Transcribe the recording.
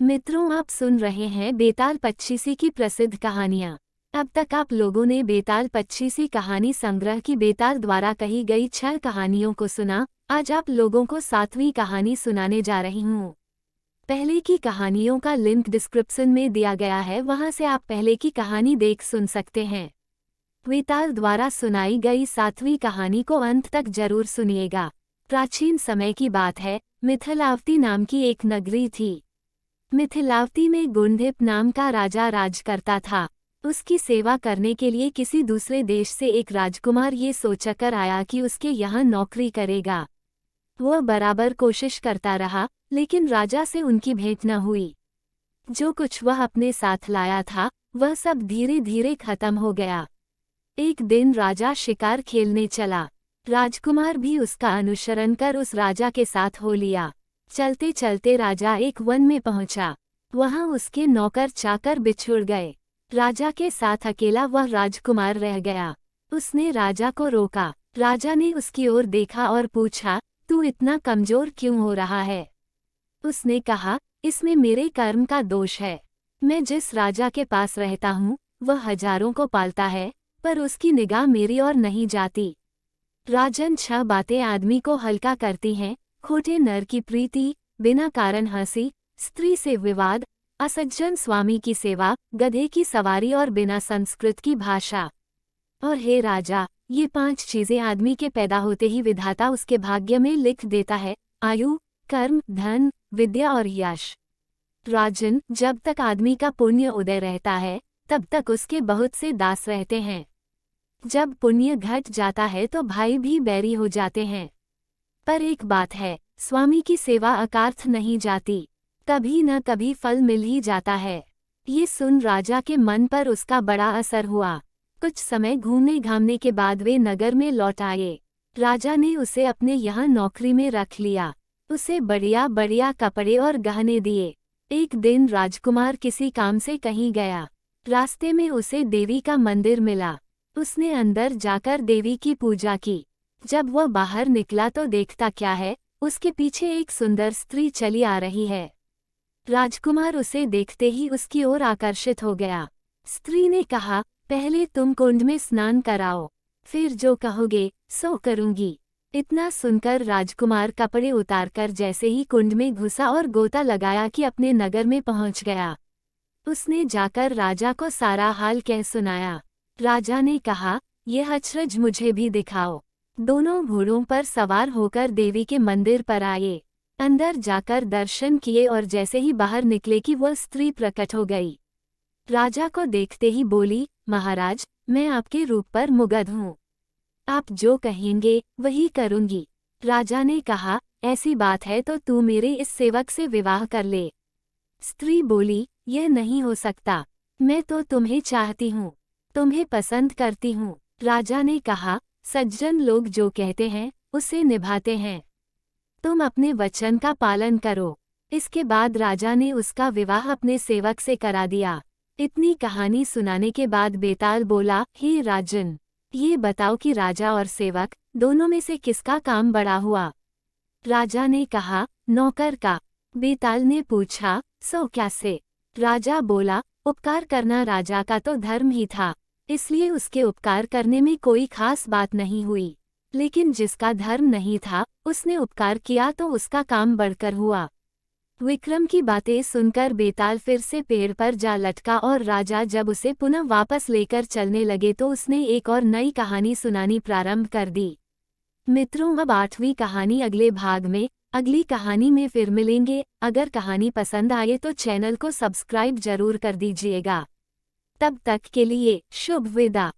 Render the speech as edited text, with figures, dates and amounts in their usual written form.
मित्रों, आप सुन रहे हैं बेताल पच्चीसी की प्रसिद्ध कहानियाँ। अब तक आप लोगों ने बेताल पच्चीसी कहानी संग्रह की बेताल द्वारा कही गई 6 कहानियों को सुना। आज आप लोगों को 7वीं कहानी सुनाने जा रही हूँ। पहले की कहानियों का लिंक डिस्क्रिप्शन में दिया गया है, वहां से आप पहले की कहानी देख सुन सकते हैं। बेताल द्वारा सुनाई गई 7वीं कहानी को अंत तक जरूर सुनिएगा। प्राचीन समय की बात है, मिथिलावती नाम की एक नगरी थी। मिथिलावती में गुंधिप नाम का राजा राज करता था। उसकी सेवा करने के लिए किसी दूसरे देश से एक राजकुमार ये सोचकर आया कि उसके यहाँ नौकरी करेगा। वह बराबर कोशिश करता रहा, लेकिन राजा से उनकी भेंट न हुई। जो कुछ वह अपने साथ लाया था, वह सब धीरे धीरे खत्म हो गया। एक दिन राजा शिकार खेलने चला। राजकुमार भी उसका अनुसरण कर उस राजा के साथ हो लिया। चलते चलते राजा एक वन में पहुंचा। वहां उसके नौकर चाकर बिछुड़ गए। राजा के साथ अकेला वह राजकुमार रह गया। उसने राजा को रोका। राजा ने उसकी ओर देखा और पूछा, तू इतना कमजोर क्यों हो रहा है? उसने कहा, इसमें मेरे कर्म का दोष है। मैं जिस राजा के पास रहता हूँ, वह हजारों को पालता है, पर उसकी निगाह मेरी ओर नहीं जाती। राजन, 6 बातें आदमी को हल्का करती हैं: खोटे नर की प्रीति, बिना कारण हंसी, स्त्री से विवाद, असज्जन स्वामी की सेवा, गधे की सवारी और बिना संस्कृत की भाषा। और हे राजा, ये 5 चीजें आदमी के पैदा होते ही विधाता उसके भाग्य में लिख देता है: आयु, कर्म, धन, विद्या और यश। राजन, जब तक आदमी का पुण्य उदय रहता है, तब तक उसके बहुत से दास रहते हैं। जब पुण्य घट जाता है तो भाई भी बैरी हो जाते हैं। पर एक बात है, स्वामी की सेवा अकार्थ नहीं जाती, कभी न कभी फल मिल ही जाता है। ये सुन राजा के मन पर उसका बड़ा असर हुआ। कुछ समय घूमने घामने के बाद वे नगर में लौट आए। राजा ने उसे अपने यहाँ नौकरी में रख लिया। उसे बढ़िया बढ़िया कपड़े और गहने दिए। एक दिन राजकुमार किसी काम से कहीं गया। रास्ते में उसे देवी का मंदिर मिला। उसने अंदर जाकर देवी की पूजा की। जब वह बाहर निकला तो देखता क्या है, उसके पीछे एक सुंदर स्त्री चली आ रही है। राजकुमार उसे देखते ही उसकी ओर आकर्षित हो गया। स्त्री ने कहा, पहले तुम कुंड में स्नान कराओ, फिर जो कहोगे सो करूंगी। इतना सुनकर राजकुमार कपड़े उतारकर जैसे ही कुंड में घुसा और गोता लगाया कि अपने नगर में पहुंच गया। उसने जाकर राजा को सारा हाल कह सुनाया। राजा ने कहा, यह अचरज मुझे भी दिखाओ। दोनों घोड़ों पर सवार होकर देवी के मंदिर पर आए। अंदर जाकर दर्शन किए और जैसे ही बाहर निकले कि वह स्त्री प्रकट हो गई। राजा को देखते ही बोली, महाराज, मैं आपके रूप पर मुग्ध हूँ। आप जो कहेंगे वही करूँगी। राजा ने कहा, ऐसी बात है तो तू मेरे इस सेवक से विवाह कर ले। स्त्री बोली, यह नहीं हो सकता। मैं तो तुम्हें चाहती हूँ, तुम्हें पसंद करती हूँ। राजा ने कहा, सज्जन लोग जो कहते हैं उसे निभाते हैं। तुम अपने वचन का पालन करो। इसके बाद राजा ने उसका विवाह अपने सेवक से करा दिया। इतनी कहानी सुनाने के बाद बेताल बोला, हे राजन, ये बताओ कि राजा और सेवक दोनों में से किसका काम बड़ा हुआ? राजा ने कहा, नौकर का। बेताल ने पूछा, सो कैसे? राजा बोला, उपकार करना राजा का तो धर्म ही था, इसलिए उसके उपकार करने में कोई खास बात नहीं हुई। लेकिन जिसका धर्म नहीं था, उसने उपकार किया तो उसका काम बढ़कर हुआ। विक्रम की बातें सुनकर बेताल फिर से पेड़ पर जा लटका और राजा जब उसे पुनः वापस लेकर चलने लगे तो उसने एक और नई कहानी सुनानी प्रारंभ कर दी। मित्रों, अब 8वीं कहानी अगले भाग में, अगली कहानी में फिर मिलेंगे। अगर कहानी पसंद आए तो चैनल को सब्सक्राइब जरूर कर दीजिएगा। तब तक के लिए शुभ विदा।